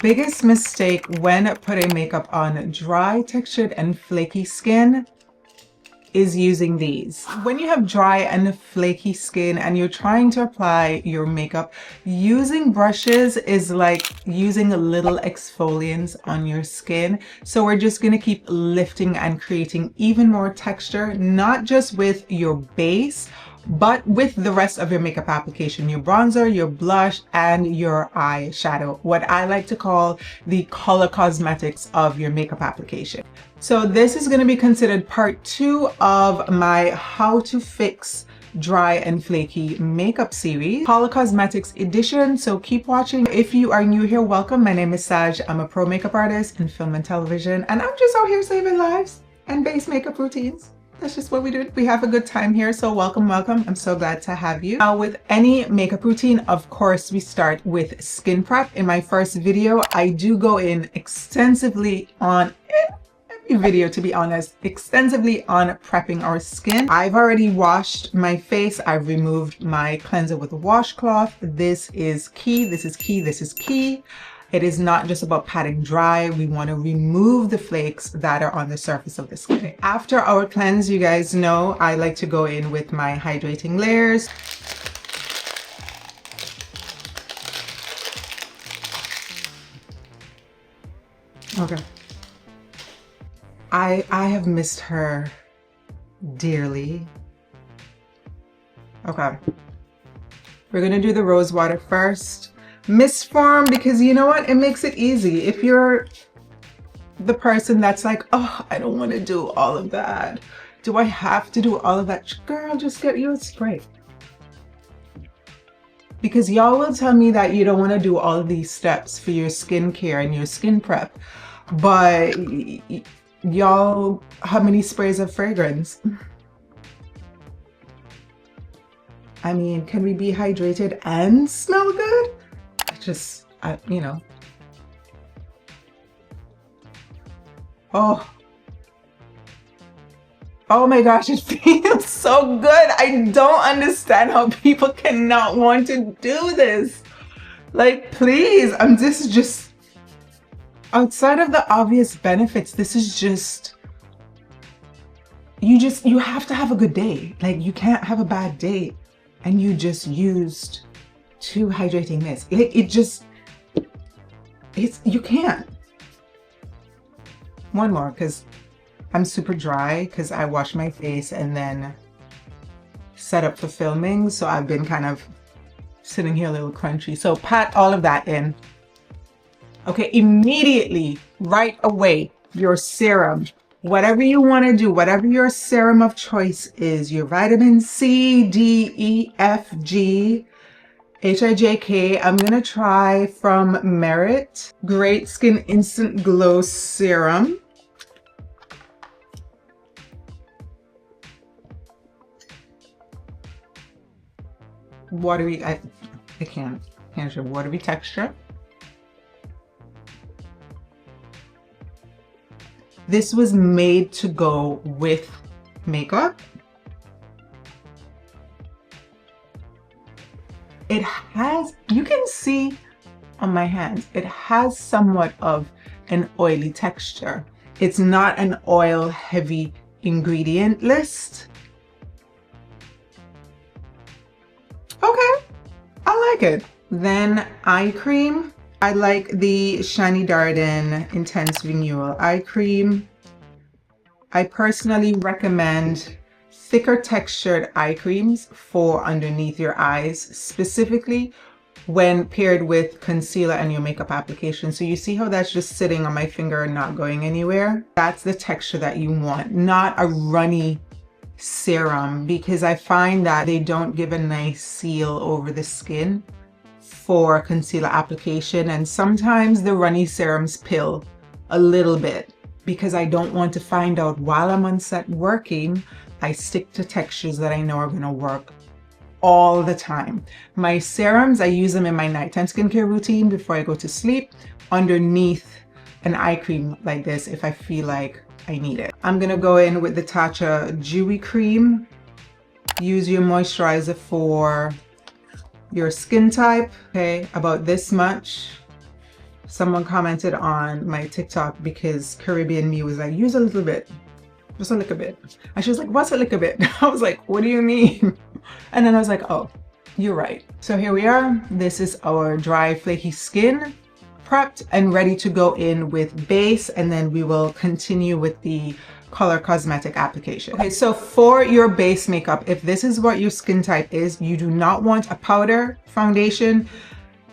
biggest mistake when putting makeup on dry, textured, and flaky skin is using these. When you have dry and flaky skin and you're trying to apply your makeup, using brushes is like using little exfoliants on your skin. So we're just gonna keep lifting and creating even more texture, not just with your base, but with the rest of your makeup application, your bronzer, your blush, and your eyeshadow, what I like to call the color cosmetics of your makeup application. So this is going to be considered part 2 of my how to fix dry and flaky makeup series, color cosmetics edition. So keep watching. If you are new here, welcome. My name is Saj. I'm a pro makeup artist in film and television, and I'm just out here saving lives and base makeup routines. That's just what we do. We have a good time here. So welcome, welcome. I'm so glad to have you. Now with any makeup routine, of course, we start with skin prep. In my first video, I do go in extensively on every video, to be honest, extensively on prepping our skin. I've already washed my face. I've removed my cleanser with a washcloth. This is key. This is key. This is key. It is not just about patting dry. We want to remove the flakes that are on the surface of the skin. After our cleanse, you guys know I like to go in with my hydrating layers. Okay. I have missed her dearly. Okay. We're gonna do the rose water first. Mist form, because you know what, it makes it easy. If you're the person that's like, oh, I don't want to do all of that, do I have to do all of that? Girl, just get you a spray. Because y'all will tell me that you don't want to do all of these steps for your skincare and your skin prep, but y'all, how many sprays of fragrance? I mean, can we be hydrated and smell good? Just, you know. Oh my gosh, it feels so good. I don't understand how people cannot want to do this. Like, please, this is just, outside of the obvious benefits, this is just, you have to have a good day. Like, you can't have a bad day and you just used 2 hydrating mists. Like, you can't. One more, because I'm super dry because I washed my face and then set up for filming. So I've been kind of sitting here a little crunchy. So pat all of that in. Okay, immediately, right away, your serum. Whatever you want to do, whatever your serum of choice is, your vitamin C, D, E, F, G, HIJK, I'm gonna try from Merit Great Skin Instant Glow Serum. Watery, I can't show watery texture. This was made to go with makeup. It has, you can see on my hands, it has somewhat of an oily texture. It's not an oil heavy ingredient list. Okay, I like it. Then eye cream. I like the Shiny Darden Intense Renewal Eye Cream. I personally recommend thicker textured eye creams for underneath your eyes, specifically when paired with concealer and your makeup application. So you see how that's just sitting on my finger and not going anywhere? That's the texture that you want, not a runny serum, because I find that they don't give a nice seal over the skin for concealer application. And sometimes the runny serums pill a little bit because I don't want to find out while I'm on set working. I stick to textures that I know are going to work all the time. My serums, I use them in my nighttime skincare routine before I go to sleep underneath an eye cream like this if I feel like I need it. I'm going to go in with the Tatcha Dewy Cream. Use your moisturizer for your skin type. Okay, about this much. someone commented on my TikTok because Caribbean Me was like, use a little bit, just a little bit. And she was like, what's a little bit? I was like, what do you mean? And then I was like, oh, you're right. So here we are. This is our dry flaky skin prepped and ready to go in with base, and then we will continue with the color cosmetic application. Okay, so for your base makeup, if this is what your skin type is, you do not want a powder foundation.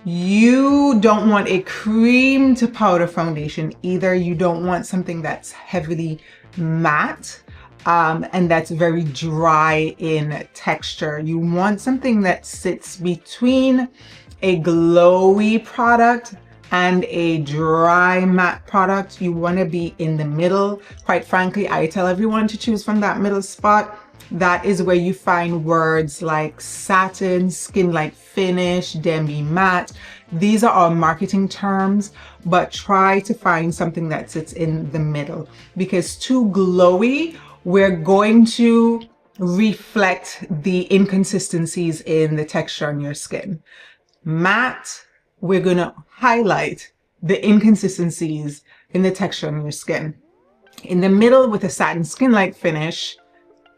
You don't want a cream to powder foundation either. You don't want something that's heavily matte and that's very dry in texture. You want something that sits between a glowy product and a dry matte product. You want to be in the middle. Quite frankly, I tell everyone to choose from that middle spot. That is where you find words like satin, skin-like finish, demi-matte. These are our marketing terms, but try to find something that sits in the middle, because too glowy, we're going to reflect the inconsistencies in the texture on your skin. Matte, we're going to highlight the inconsistencies in the texture on your skin. In the middle, with a satin skin-like finish,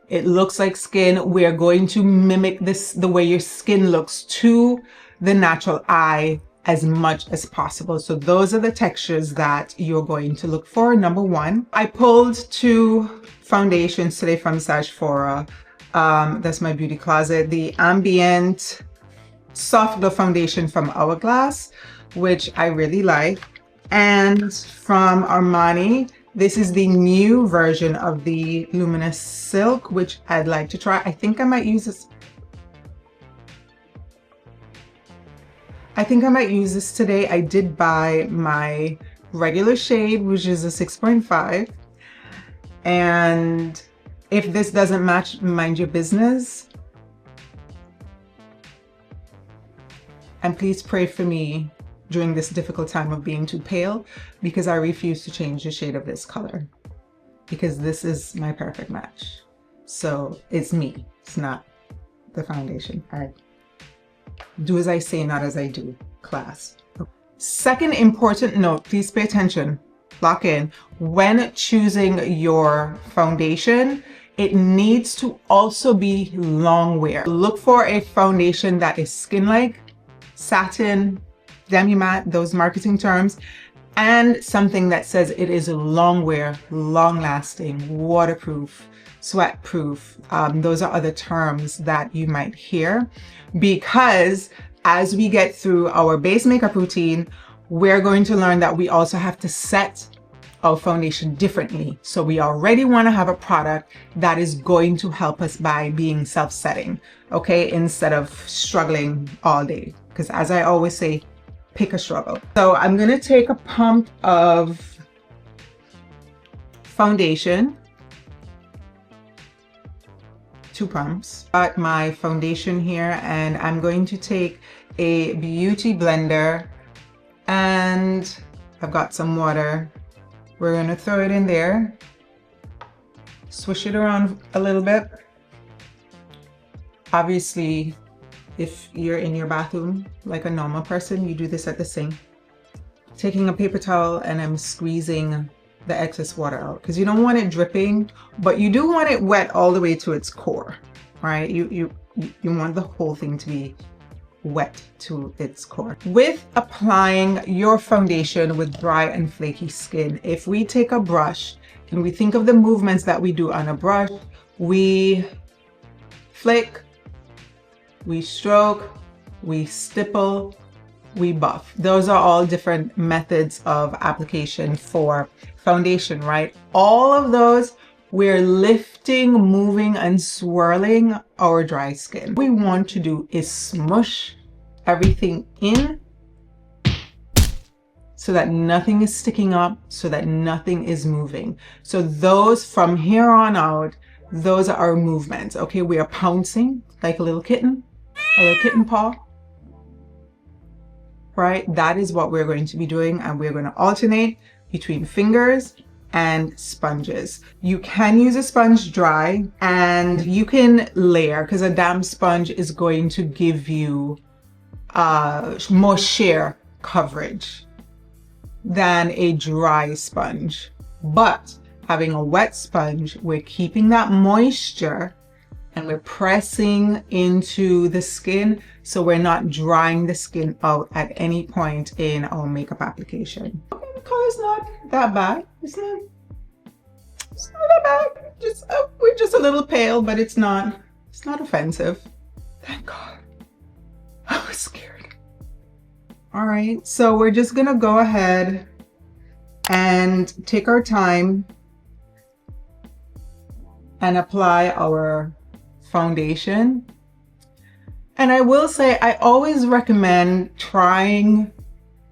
it looks like skin. We're going to mimic this, the way your skin looks, to the natural eye as much as possible. So those are the textures that you're going to look for. Number one, I pulled 2 foundations today from Sephora. That's my beauty closet. The Ambient Soft Glow Foundation from Hourglass, which I really like. And from Armani, this is the new version of the Luminous Silk, which I'd like to try. I think I might use this. I think I might use this today. I did buy my regular shade, which is a 6.5. And if this doesn't match, mind your business. And please pray for me during this difficult time of being too pale, because I refuse to change the shade of this color, because this is my perfect match. So it's me, it's not the foundation. All right. Do as I say, not as I do, class. Second important note, please pay attention, lock in. When choosing your foundation, it needs to also be long wear. Look for a foundation that is skin-like, satin, demi-matte, those marketing terms, and something that says it is long wear, long lasting, waterproof, sweat proof. Those are other terms that you might hear, because as we get through our base makeup routine, we're going to learn that we also have to set our foundation differently. So we already want to have a product that is going to help us by being self-setting, okay, instead of struggling all day. Because as I always say, pick a struggle. So I'm going to take a pump of foundation, 2 pumps. Got my foundation here, and I'm going to take a beauty blender, and I've got some water. We're going to throw it in there, swish it around a little bit. Obviously, if you're in your bathroom like a normal person, you do this at the sink. Taking a paper towel, and I'm squeezing the excess water out, because you don't want it dripping, but you do want it wet all the way to its core, right? You want the whole thing to be wet to its core. With applying your foundation with dry and flaky skin, if we take a brush and we think of the movements that we do on a brush, we flick, we stroke, we stipple, we buff. Those are all different methods of application for foundation, right? All of those, we're lifting, moving, and swirling our dry skin. What we want to do is smush everything in so that nothing is sticking up, so that nothing is moving. So those, from here on out, those are our movements, okay? We are pouncing like a little kitten, a little kitten paw, right? That is what we're going to be doing, and we're going to alternate between fingers and sponges. You can use a sponge dry, and you can layer, because a damp sponge is going to give you more sheer coverage. than a dry sponge. But having a wet sponge, we're keeping that moisture and we're pressing into the skin, so we're not drying the skin out at any point in our makeup application. Okay, the color's not that bad. It's not that bad. Just we're just a little pale, but it's not offensive. Thank God. I was scared. All right, so we're just gonna go ahead and take our time and apply our foundation. And I will say, I always recommend trying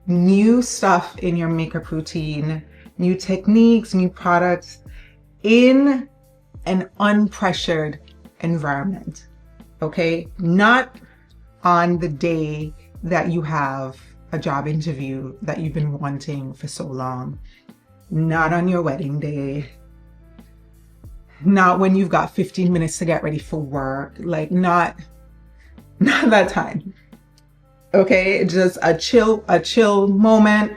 new stuff in your makeup routine, new techniques, new products in an unpressured environment, okay? Not on the day that you have a job interview that you've been wanting for so long, not on your wedding day, not when you've got 15 minutes to get ready for work, like not that time. Okay, just a chill moment.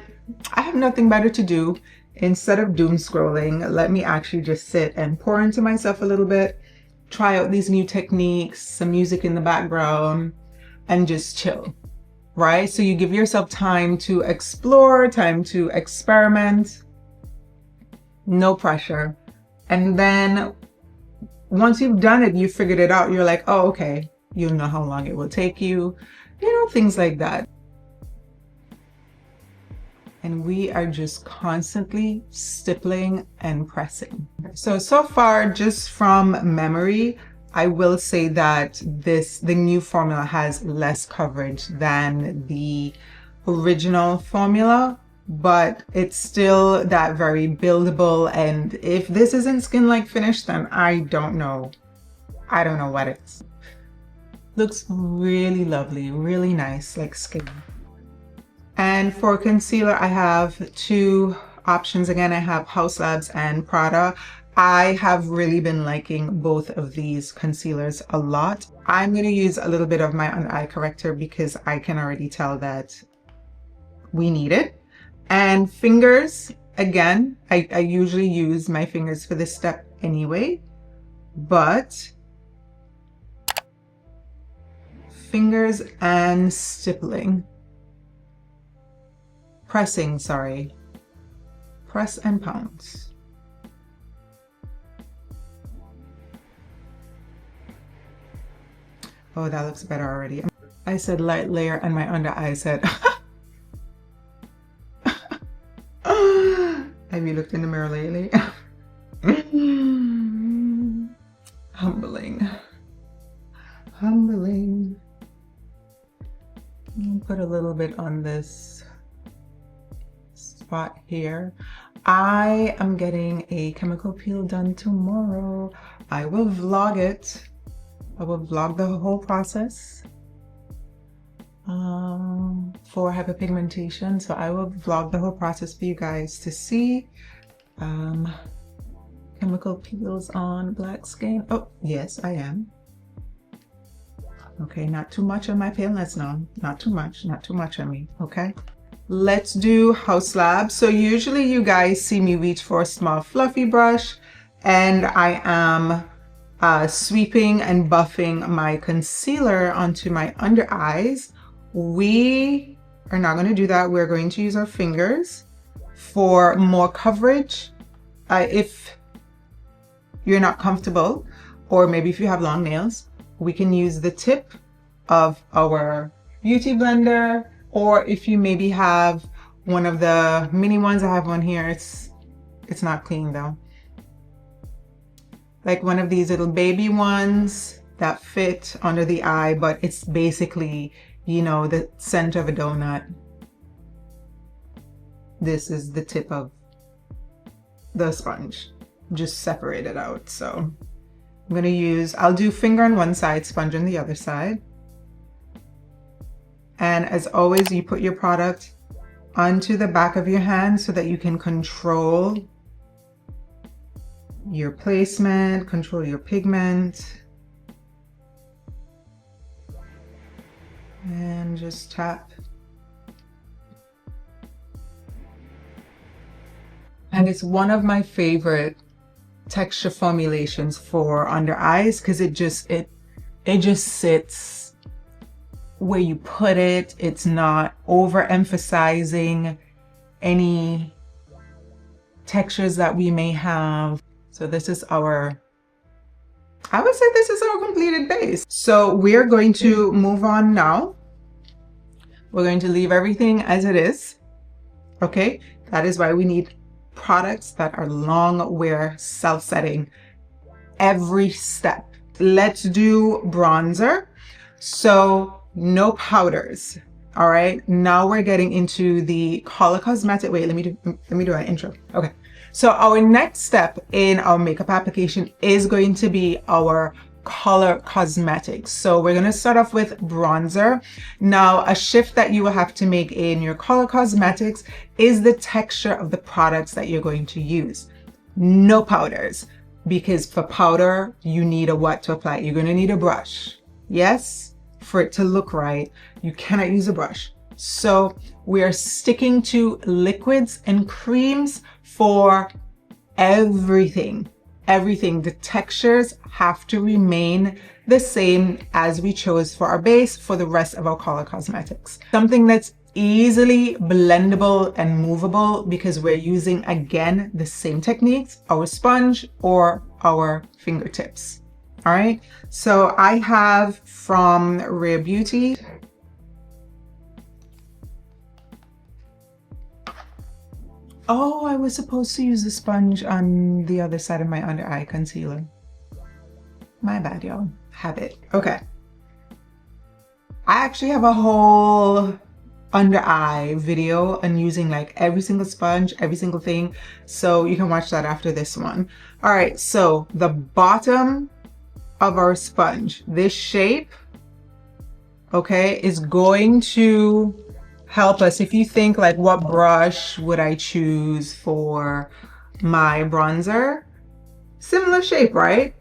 I have nothing better to do. Instead of doom scrolling, let me actually just sit and pour into myself a little bit, try out these new techniques, some music in the background, and just chill, right? So you give yourself time to explore, time to experiment, no pressure. And then once you've done it, you figured it out, you're like, oh, okay, you know how long it will take you, things like that. And we are just constantly stippling and pressing. So far, just from memory, I will say that the new formula has less coverage than the original formula, but it's still that very buildable. And if this isn't skin-like finish, then I don't know what it is. Looks really lovely, really nice, like skin. And for concealer, I have two options. Again, I have House Labs and Prada. I have really been liking both of these concealers a lot. I'm going to use a little bit of my under eye corrector because I can already tell that we need it. And fingers, again, I usually use my fingers for this step anyway, but fingers and stippling. Pressing, sorry. Press and pounce. Oh, that looks better already. I said light layer and my under eye said, have you looked in the mirror lately? Humbling. Humbling. Put a little bit on this spot here. I am getting a chemical peel done tomorrow. I will vlog it. I will vlog the whole process for hyperpigmentation. So I will vlog the whole process for you guys to see. Chemical peels on black skin. Oh, yes, I am. Okay, not too much on my paleness now. Not too much on me, okay? Let's do House Labs. So usually you guys see me reach for a small fluffy brush, and I am sweeping and buffing my concealer onto my under eyes. We are not going to do that. We're going to use our fingers for more coverage. If you're not comfortable, or maybe if you have long nails, we can use the tip of our beauty blender, or if you maybe have one of the mini ones. I have one here. It's not clean though. Like one of these little baby ones that fit under the eye, but it's basically, the center of a donut. This is the tip of the sponge, just separate it out. So I'm going to use, I'll do finger on one side, sponge on the other side. And as always, you put your product onto the back of your hand so that you can control your placement, control your pigment. And just tap. And it's one of my favorite texture formulations for under eyes because it just sits where you put it. It's not overemphasizing any textures that we may have. So this is our, I would say this is our completed base. So we're going to move on now. We're going to leave everything as it is. Okay, that is why we need products that are long wear, self-setting every step. Let's do bronzer. So no powders. All right, now we're getting into the color cosmetic. Wait, let me do an intro. Okay, so our next step in our makeup application is going to be our color cosmetics. So we're going to start off with bronzer. Now, a shift that you will have to make in your color cosmetics is the texture of the products that you're going to use. No powders, because for powder, you need a what to apply? You're going to need a brush. Yes, for it to look right, you cannot use a brush. So we are sticking to liquids and creams for everything. Everything, the textures have to remain the same as we chose for our base for the rest of our color cosmetics. Something that's easily blendable and movable because we're using, again, the same techniques, our sponge or our fingertips. All right, so I have from Rare Beauty, oh, I was supposed to use the sponge on the other side of my under eye concealer. My bad, y'all. Have it. Okay. I actually have a whole under eye video on using like every single sponge, every single thing. So you can watch that after this one. All right. So the bottom of our sponge, this shape, okay, is going to help us. If you think like, what brush would I choose for my bronzer? Similar shape, right?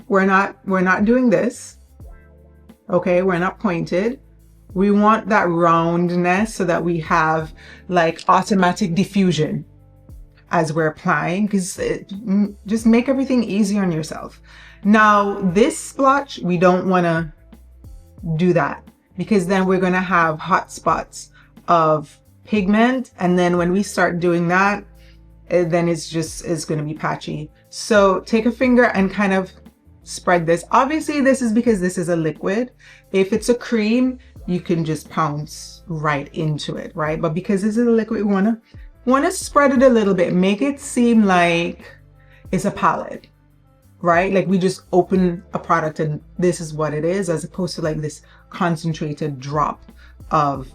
We're not doing this. Okay, we're not pointed. We want that roundness so that we have like automatic diffusion as we're applying, because just make everything easy on yourself. Now, this splotch, we don't want to do that because then we're going to have hot spots of pigment, and then when we start doing that, then it's going to be patchy. So take a finger and kind of spread this. Obviously this is because this is a liquid. If it's a cream, you can just pounce right into it, right? But because this is a liquid, we want to spread it a little bit, make it seem like it's a palette, right? Like we just open a product and this is what it is, as opposed to like this concentrated drop of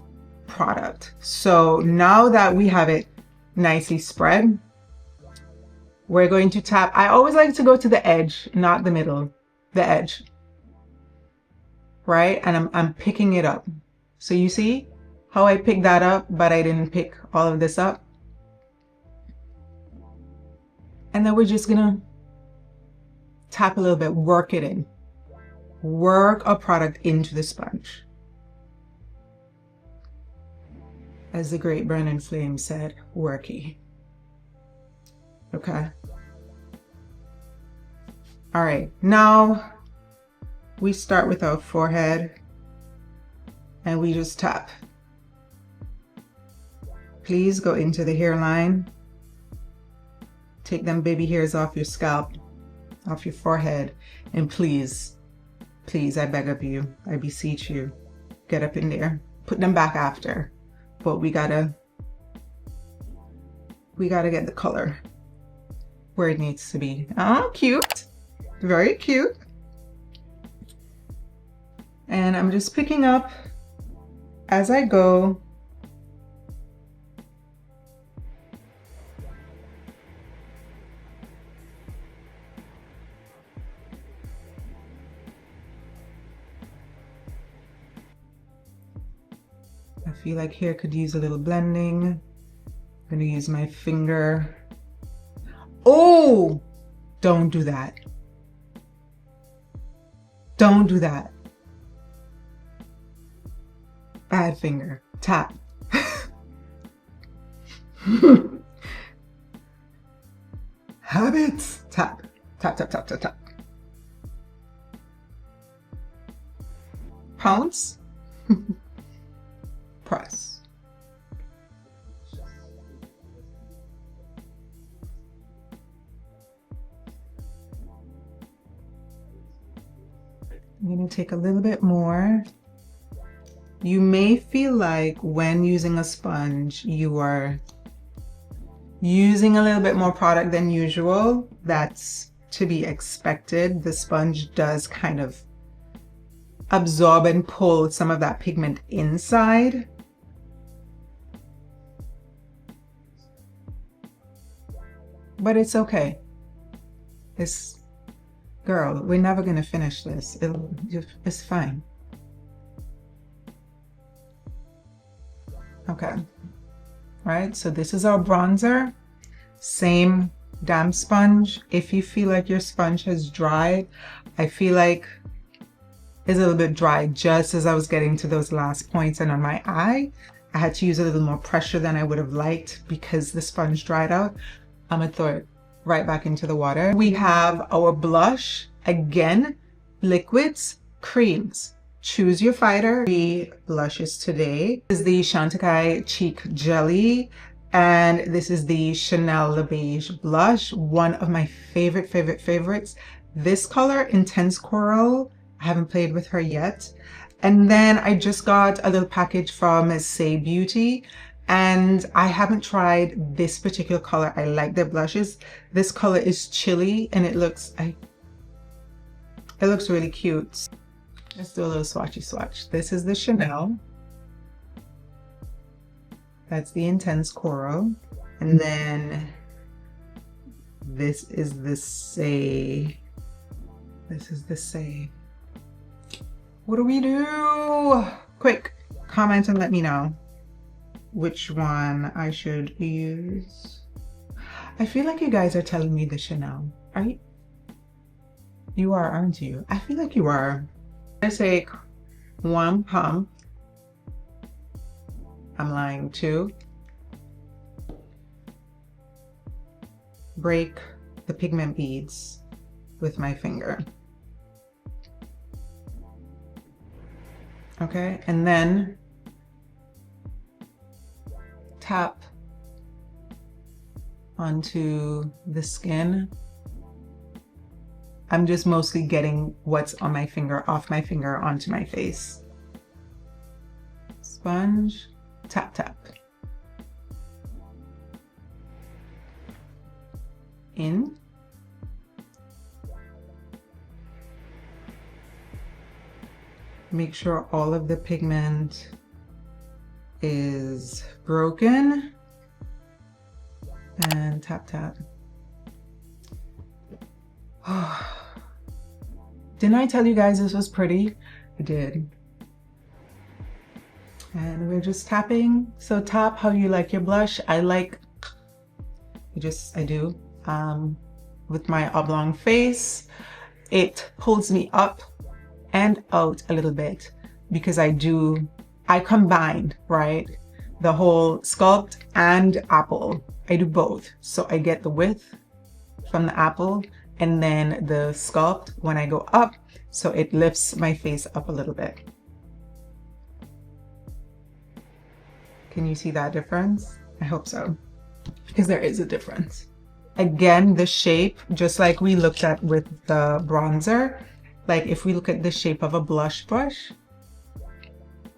product. So now that we have it nicely spread, we're going to tap. I always like to go to the edge, not the middle, the edge, right? And I'm picking it up. So you see how I picked that up, but I didn't pick all of this up. And then we're just gonna tap a little bit, work it in, work our product into the sponge. As the great Brennan Flame said, worky. Okay. All right, now we start with our forehead and we just tap. Please go into the hairline. Take them baby hairs off your scalp, off your forehead, and please, I beg of you, I beseech you, get up in there. Put them back after, but we gotta get the color where it needs to be. Oh, cute. Very cute. And I'm just picking up as I go. I feel like hair could use a little blending. I'm gonna use my finger. Oh, don't do that. Don't do that. Bad finger. Tap. habits. Tap, tap, tap, tap, tap, tap. Pounce. Press. I'm going to take a little bit more. You may feel like when using a sponge, you are using a little bit more product than usual. That's to be expected. The sponge does kind of absorb and pull some of that pigment inside. But it's okay. Girl, we're never gonna finish this. It's fine. Okay. Right, so this is our bronzer. Same damp sponge. If you feel like your sponge has dried, I feel like it's a little bit dry just as I was getting to those last points, and on my eye, I had to use a little more pressure than I would have liked because the sponge dried out. I'm gonna throw it right back into the water. We have our blush. Again, liquids, creams. Choose your fighter. 3 blushes today. This is the Chantecaille Cheek Jelly, and this is the Chanel Le Beige blush. One of my favorites. This color, Intense Coral. I haven't played with her yet. And then I just got a little package from Say Beauty, and I haven't tried this particular color. I like their blushes. This color is chilly and it looks really cute. Let's do a little swatchy swatch. This is the Chanel. That's the Intense Coral. And then this is the Say. This is the Say. What do we do? Quick, comment and let me know which one I should use. I feel like you guys are telling me the Chanel. Are you? You are, aren't you? I feel like you are. Let's take 1 pump. I'm lying. 2. Break the pigment beads with my finger. Okay, and then tap onto the skin. I'm just mostly getting what's on my finger off my finger onto my face. Sponge, tap, tap. In. Make sure all of the pigment is broken. And tap, tap. Didn't I tell you guys this was pretty? I did. And we're just tapping. So tap how you like your blush. I do. With my oblong face, it pulls me up and out a little bit because I combined, right? The whole sculpt and apple. I do both. So I get the width from the apple and then the sculpt when I go up. So it lifts my face up a little bit. Can you see that difference? I hope so, because there is a difference. Again, the shape, just like we looked at with the bronzer, like if we look at the shape of a blush brush,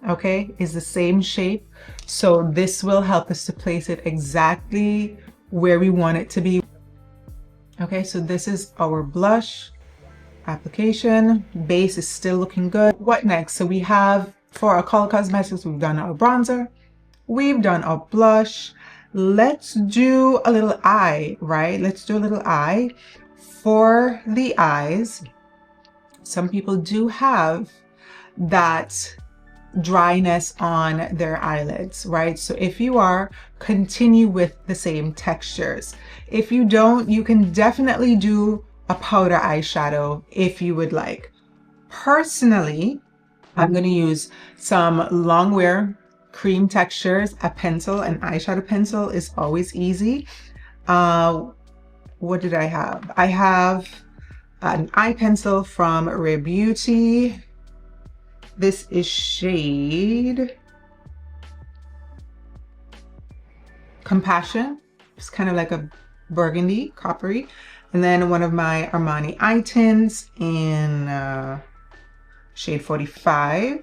okay, is the same shape. So this will help us to place it exactly where we want it to be. Okay, so this is our blush application. Base is still looking good. What next? So we have, for our Color Cosmetics, we've done our bronzer, we've done our blush. Let's do a little eye, right? Let's do a little eye. For the eyes, some people do have that dryness on their eyelids, right? So if you are, continue with the same textures. If you don't, you can definitely do a powder eyeshadow if you would like. Personally, I'm going to use some Longwear cream textures. A pencil, an eyeshadow pencil is always easy. what did I have? I have an eye pencil from Rare Beauty. This is shade Compassion. It's kind of like a burgundy, coppery. And then one of my Armani eye tints in shade 45.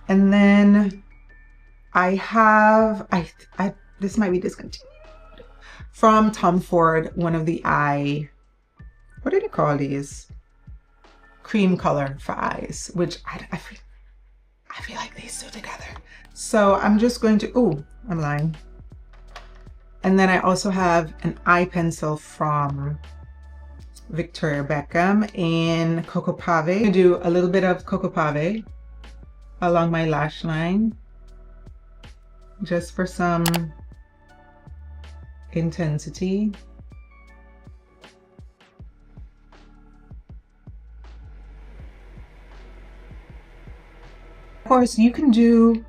And then I have, this might be discontinued, from Tom Ford, one of the eye, what do they call these? Cream color for eyes, which I feel like these two together. So I'm just going to, oh, I'm lying. And then I also have an eye pencil from Victoria Beckham in Coco Pave. I'm gonna do a little bit of Coco Pave along my lash line, just for some intensity. Of course, you can do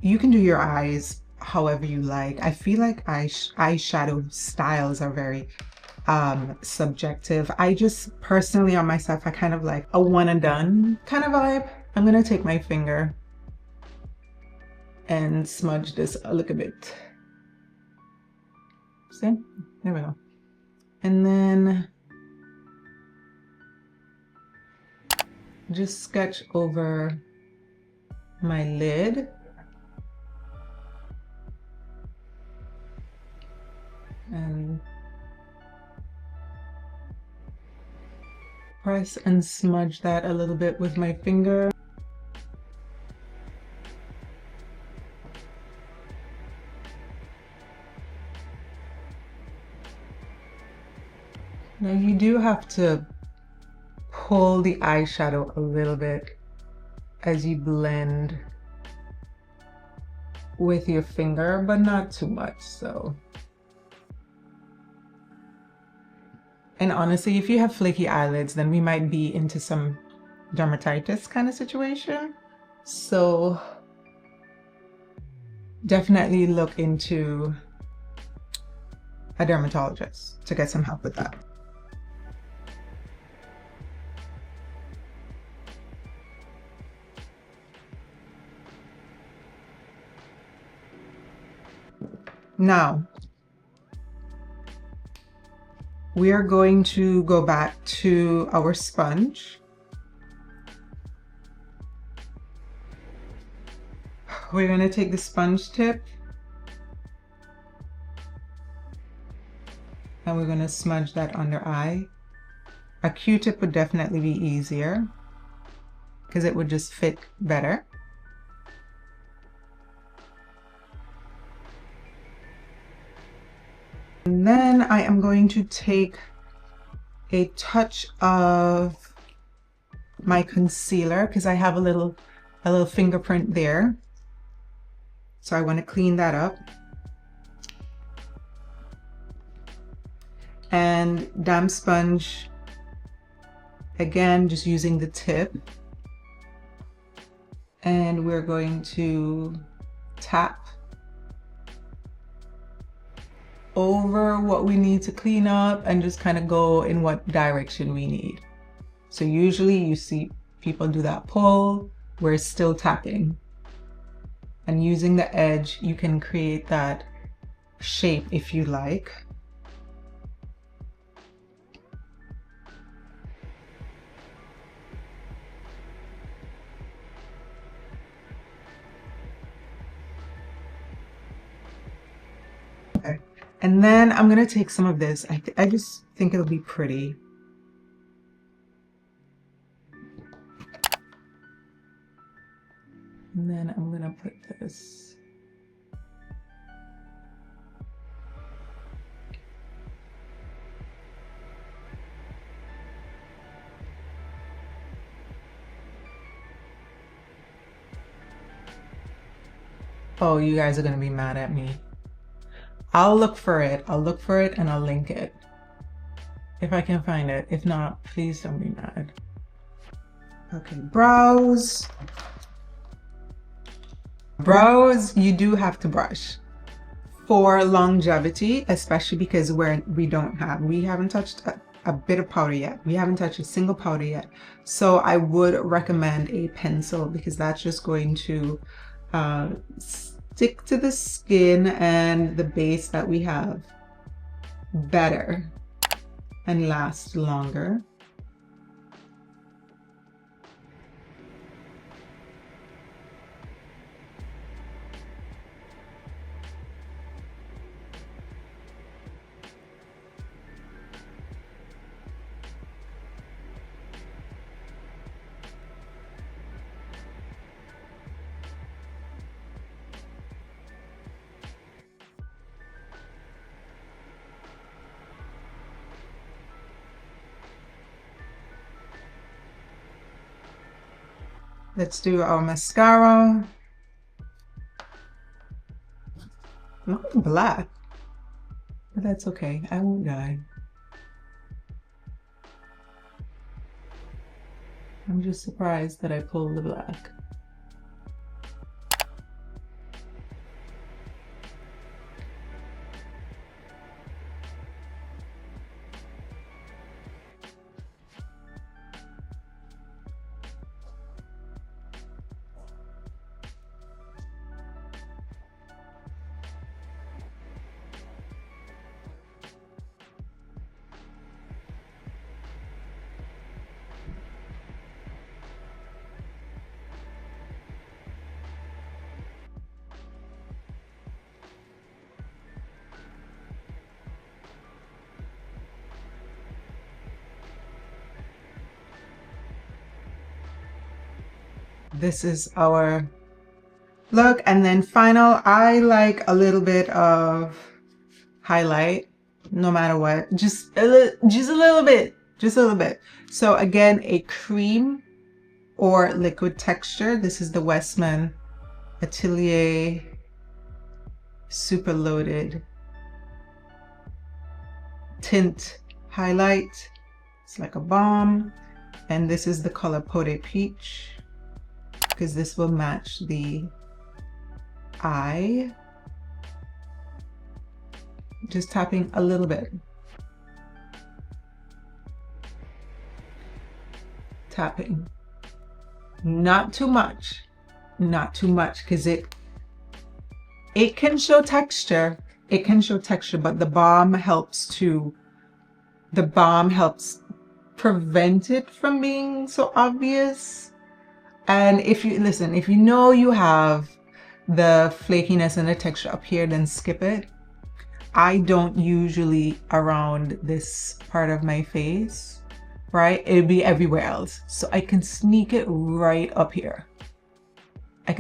your eyes however you like. I feel like eyeshadow styles are very subjective. I just personally on myself, I kind of like a one and done kind of vibe. I'm gonna take my finger and smudge this a little bit. See? There we go. And then just sketch over my lid. And press and smudge that a little bit with my finger. Now you do have to pull the eyeshadow a little bit as you blend with your finger, but not too much, so. And honestly, if you have flaky eyelids, then we might be into some dermatitis kind of situation. So definitely look into a dermatologist to get some help with that. Now, we are going to go back to our sponge. We're going to take the sponge tip and we're going to smudge that under eye. A Q-tip would definitely be easier because it would just fit better. And then I am going to take a touch of my concealer because I have a little fingerprint there. So I want to clean that up. And damp sponge, again, just using the tip. And we're going to tap over what we need to clean up and just kind of go in what direction we need. So usually you see people do that pull, we're still tapping. And using the edge, you can create that shape if you like. Okay. And then I'm gonna take some of this. I just think it'll be pretty. And then I'm gonna put this. Oh, you guys are gonna be mad at me. I'll look for it. I'll look for it and I'll link it if I can find it. If not, please don't be mad. Okay, brows. Brows, you do have to brush. for longevity, especially because we haven't touched a bit of powder yet. We haven't touched a single powder yet. So I would recommend a pencil because that's just going to stick to the skin and the base that we have better and last longer. Let's do our mascara. Not black, but that's okay. I won't die. I'm just surprised that I pulled the black. This is our look. And then final, I like a little bit of highlight, no matter what, just a little bit. So again, a cream or liquid texture. This is the Westman Atelier Super Loaded Tint Highlight. It's like a balm. And this is the color Pote Peach, because this will match the eye. Just tapping a little bit. Tapping. Not too much. Not too much, because it can show texture. It can show texture, but the balm helps prevent it from being so obvious. And if you know you have the flakiness and the texture up here, then skip it. I don't usually around this part of my face, right? It'll be everywhere else. So I can sneak it right up here. I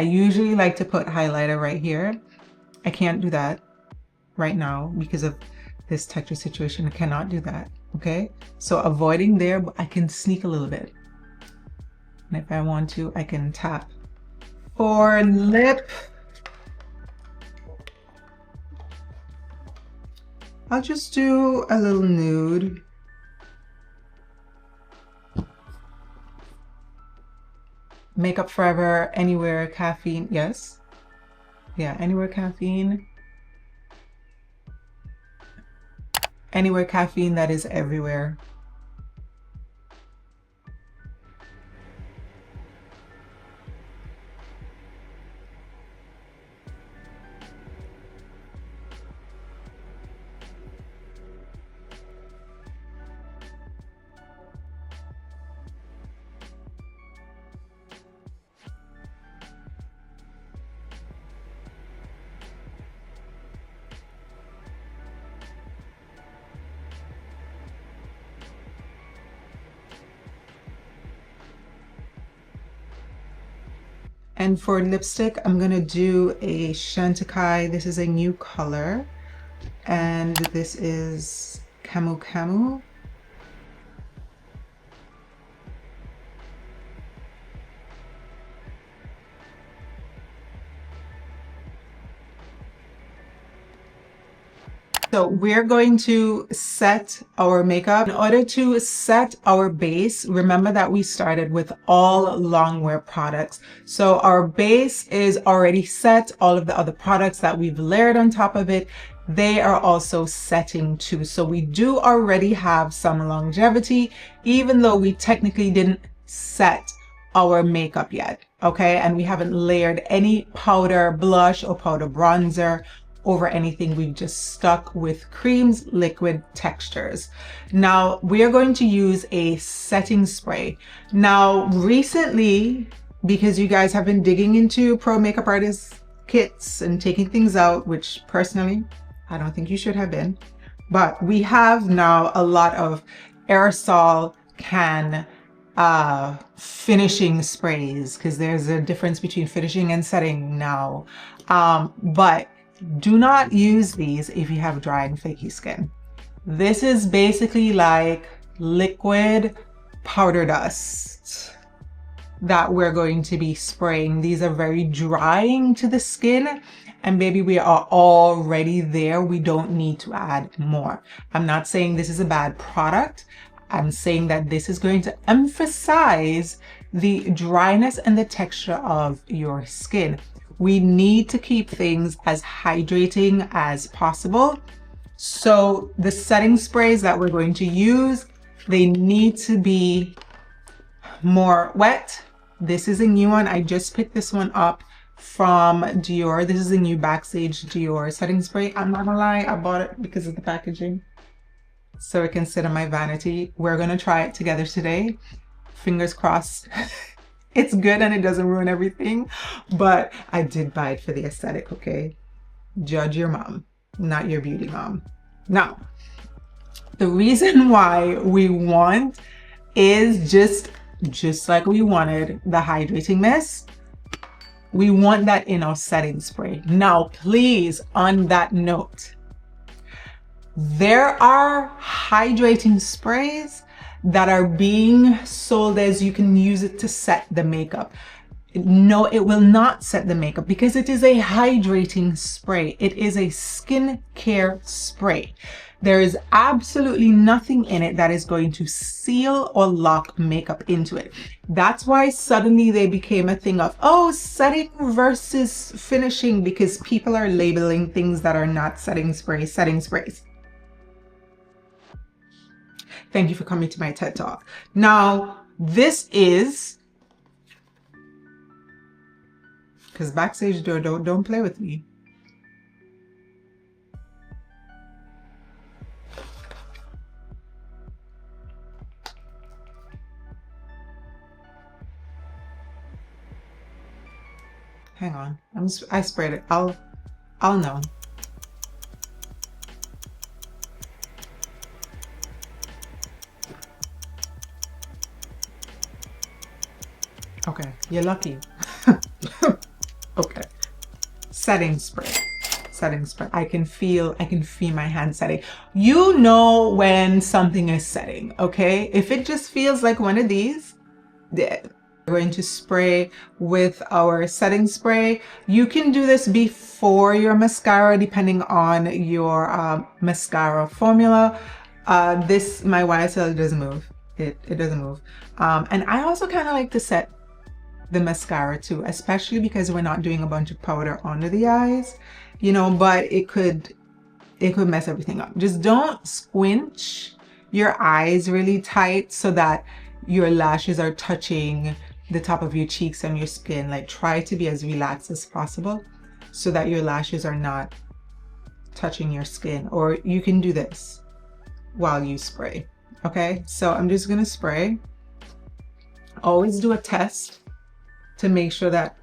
usually like to put highlighter right here. I can't do that right now because of this texture situation. I cannot do that, okay? So avoiding there, but I can sneak a little bit. And if I want to, I can tap. For lip, I'll just do a little nude. Makeup Forever, Anywhere Caffeine, yes. Yeah, Anywhere Caffeine. Anywhere Caffeine, that is everywhere. And for lipstick, I'm gonna do a Chantecaille. This is a new color. And this is Camu Camu. So we're going to set our makeup. In order to set our base, remember that we started with all longwear products. So our base is already set. All of the other products that we've layered on top of it, they are also setting too. So we do already have some longevity, even though we technically didn't set our makeup yet. Okay, and we haven't layered any powder blush or powder bronzer over anything. We've just stuck with creams, liquid textures. Now we are going to use a setting spray. Now recently, because you guys have been digging into pro makeup artist kits and taking things out, which personally I don't think you should have been, but we have now a lot of aerosol can finishing sprays, because there's a difference between finishing and setting now. But do not use these if you have dry and flaky skin. This is basically like liquid powder dust that we're going to be spraying. These are very drying to the skin, and baby, we are already there. We don't need to add more. I'm not saying this is a bad product. I'm saying that this is going to emphasize the dryness and the texture of your skin. We need to keep things as hydrating as possible. So the setting sprays that we're going to use, they need to be more wet. This is a new one. I just picked this one up from Dior. This is a new Backstage Dior setting spray. I'm not gonna lie, I bought it because of the packaging, so it can sit on my vanity. We're gonna try it together today. Fingers crossed. It's good and it doesn't ruin everything, but I did buy it for the aesthetic, okay? Judge your mom, not your beauty mom. Now, the reason why we want is just like we wanted the hydrating mist. We want that in our setting spray. Now, please, on that note, there are hydrating sprays that are being sold as you can use it to set the makeup. No, it will not set the makeup because it is a hydrating spray. It is a skin care spray. There is absolutely nothing in it that is going to seal or lock makeup into it. That's why suddenly they became a thing of, oh, setting versus finishing, because people are labeling things that are not setting sprays, setting sprays. Thank you for coming to my TED Talk. Now, this is, because Backstage Door, don't play with me. Hang on, I sprayed it. I'll know. Okay, you're lucky. Okay. Setting spray. Setting spray. I can feel my hand setting. You know when something is setting, okay? If it just feels like one of these, dead. We're going to spray with our setting spray. You can do this before your mascara, depending on your mascara formula. This, my YSL doesn't move. It doesn't move. And I also kind of like to set the mascara too, especially because we're not doing a bunch of powder under the eyes, you know, but it could mess everything up. Just don't squinch your eyes really tight so that your lashes are touching the top of your cheeks and your skin. Like, try to be as relaxed as possible so that your lashes are not touching your skin. Or you can do this while you spray. Okay, so I'm just gonna spray. Always do a test to make sure that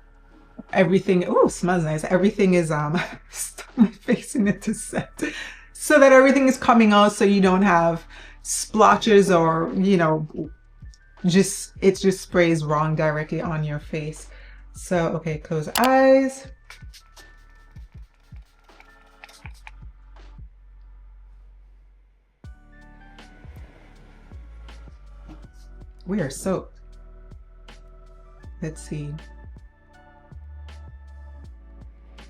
everything, oh, smells nice. Everything is stuck my face in it to set, so that everything is coming out, so you don't have splotches or, you know, it just sprays wrong directly on your face. So, okay, close eyes. We are soaked. Let's see.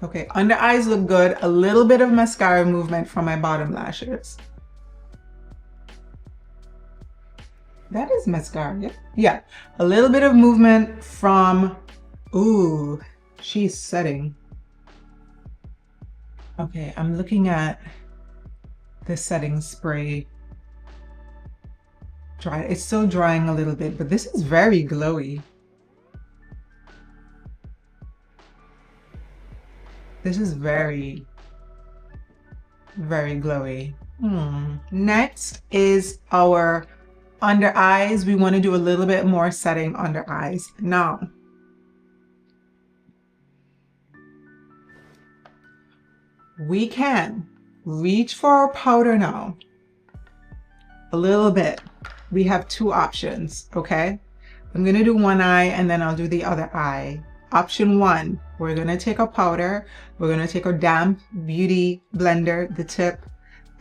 Okay, under eyes look good. A little bit of mascara movement from my bottom lashes. That is mascara, yeah? Yeah, a little bit of movement from, ooh, she's setting. Okay, I'm looking at the setting spray. Dry, it's still drying a little bit, but this is very glowy. This is very, very glowy. Next is our under eyes. We want to do a little bit more setting under eyes. Now, we can reach for our powder now. A little bit. We have two options, okay? I'm gonna do one eye and then I'll do the other eye. Option one, we're gonna take a powder. We're gonna take our damp beauty blender, the tip,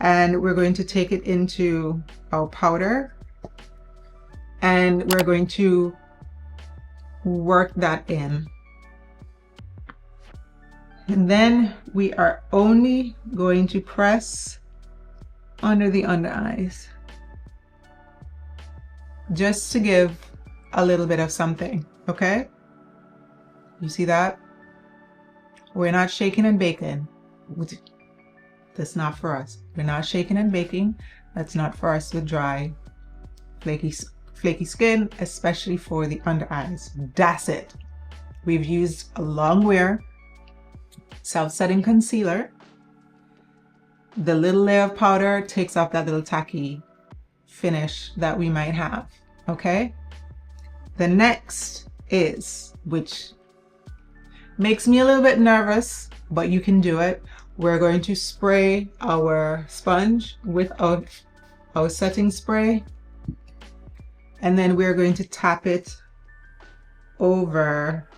and we're going to take it into our powder. And we're going to work that in. And then we are only going to press under the under eyes, just to give a little bit of something, okay? You see that? We're not shaking and baking. That's not for us. We're not shaking and baking. That's not for us with dry, flaky skin, especially for the under eyes. That's it. We've used a long wear self-setting concealer. The little layer of powder takes off that little tacky finish that we might have, okay? The next is, which makes me a little bit nervous, but you can do it. We're going to spray our sponge with our setting spray, and then we're going to tap it over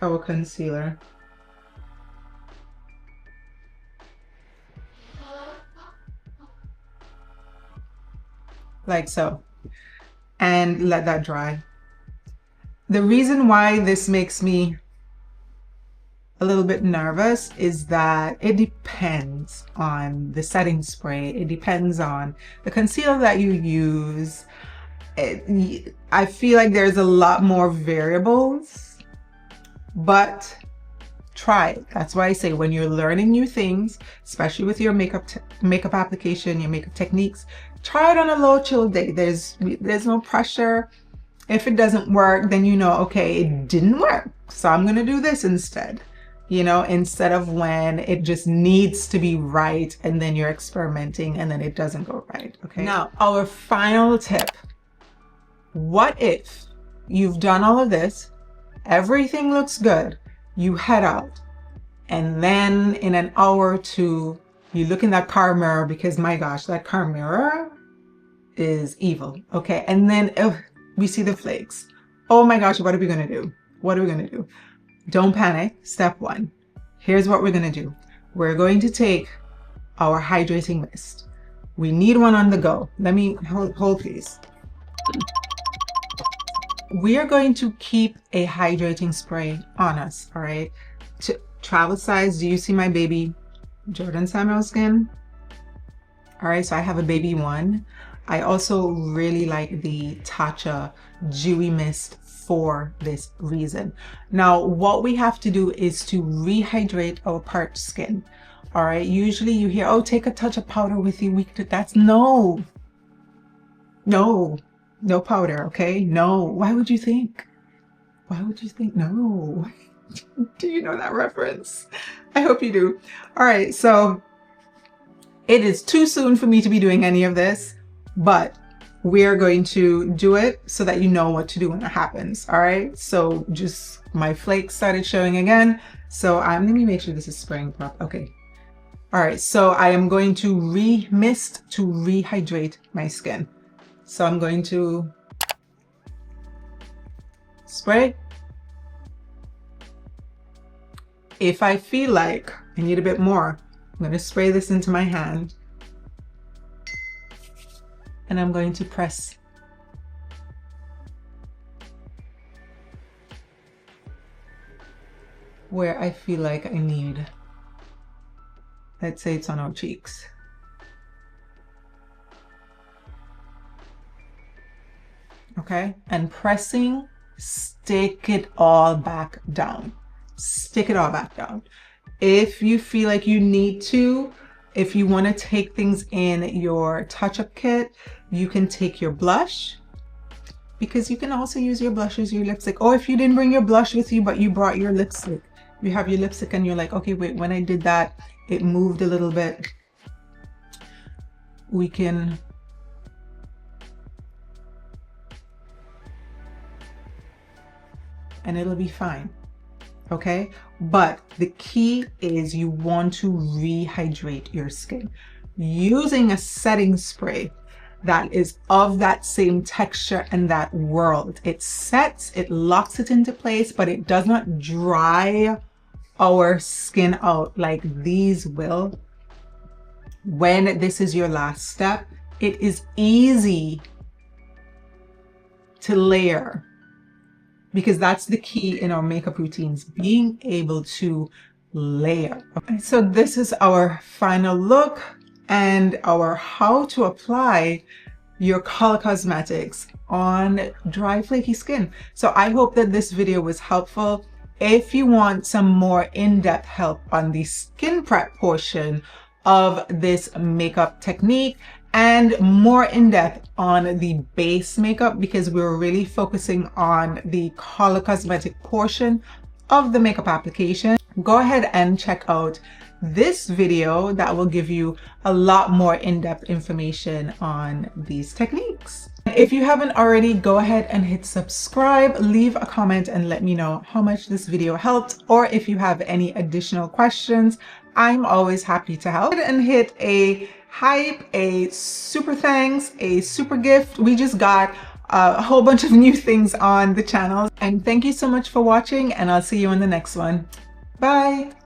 our concealer. Like so, and let that dry. The reason why this makes me a little bit nervous is that it depends on the setting spray. It depends on the concealer that you use. I feel like there's a lot more variables, but try it. That's why I say when you're learning new things, especially with your makeup application, your makeup techniques, try it on a low chill day. There's no pressure. If it doesn't work, then you know, okay, it didn't work, so I'm gonna do this instead. You know, instead of when it just needs to be right and then you're experimenting and then it doesn't go right, okay? Now, our final tip. What if you've done all of this, everything looks good, you head out, and then in an hour or two, you look in that car mirror because my gosh, that car mirror is evil, okay? And then we see the flakes. Oh my gosh, what are we gonna do? What are we gonna do? Don't panic. Step one. Here's what we're gonna do. We're going to take our hydrating mist. We need one on the go. Let me hold please. We are going to keep a hydrating spray on us, all right? To travel size, do you see my baby Jordan Samuel skin? All right, so I have a baby one. I also really like the Tatcha Dewy Mist for this reason. Now, what we have to do is to rehydrate our parched skin. All right, usually you hear, oh, take a touch of powder with you. That's no powder, okay? No, why would you think? Why would you think no? Do you know that reference? I hope you do. All right, so it is too soon for me to be doing any of this, but we're going to do it so that you know what to do when it happens. All right, so just my flakes started showing again. So let me make sure this is spraying proper. Okay. All right, so I am going to mist to rehydrate my skin. So I'm going to spray. If I feel like I need a bit more, I'm going to spray this into my hand. And I'm going to press. where I feel like I need, let's say it's on our cheeks. Okay, and pressing, stick it all back down. Stick it all back down. If you feel like you need to, if you want to take things in your touch-up kit, you can take your blush, because you can also use your blush as your lipstick. Or if you didn't bring your blush with you, but you brought your lipstick, you have your lipstick and you're like, okay, wait, when I did that, it moved a little bit. We can and it'll be fine. Okay, but the key is you want to rehydrate your skin using a setting spray that is of that same texture and that world. It sets, it locks it into place, but it does not dry our skin out like these will. When this is your last step, it is easy to layer, because that's the key in our makeup routines, being able to layer. Okay, so this is our final look and our how to apply your color cosmetics on dry, flaky skin. So I hope that this video was helpful. If you want some more in-depth help on the skin prep portion of this makeup technique, and more in-depth on the base makeup, because we're really focusing on the color cosmetic portion of the makeup application, go ahead and check out this video that will give you a lot more in-depth information on these techniques. If you haven't already, go ahead and hit subscribe, leave a comment and let me know how much this video helped, or if you have any additional questions, I'm always happy to help. And hit a hype, a super thanks, a super gift. We just got a whole bunch of new things on the channel. And thank you so much for watching, and I'll see you in the next one. Bye.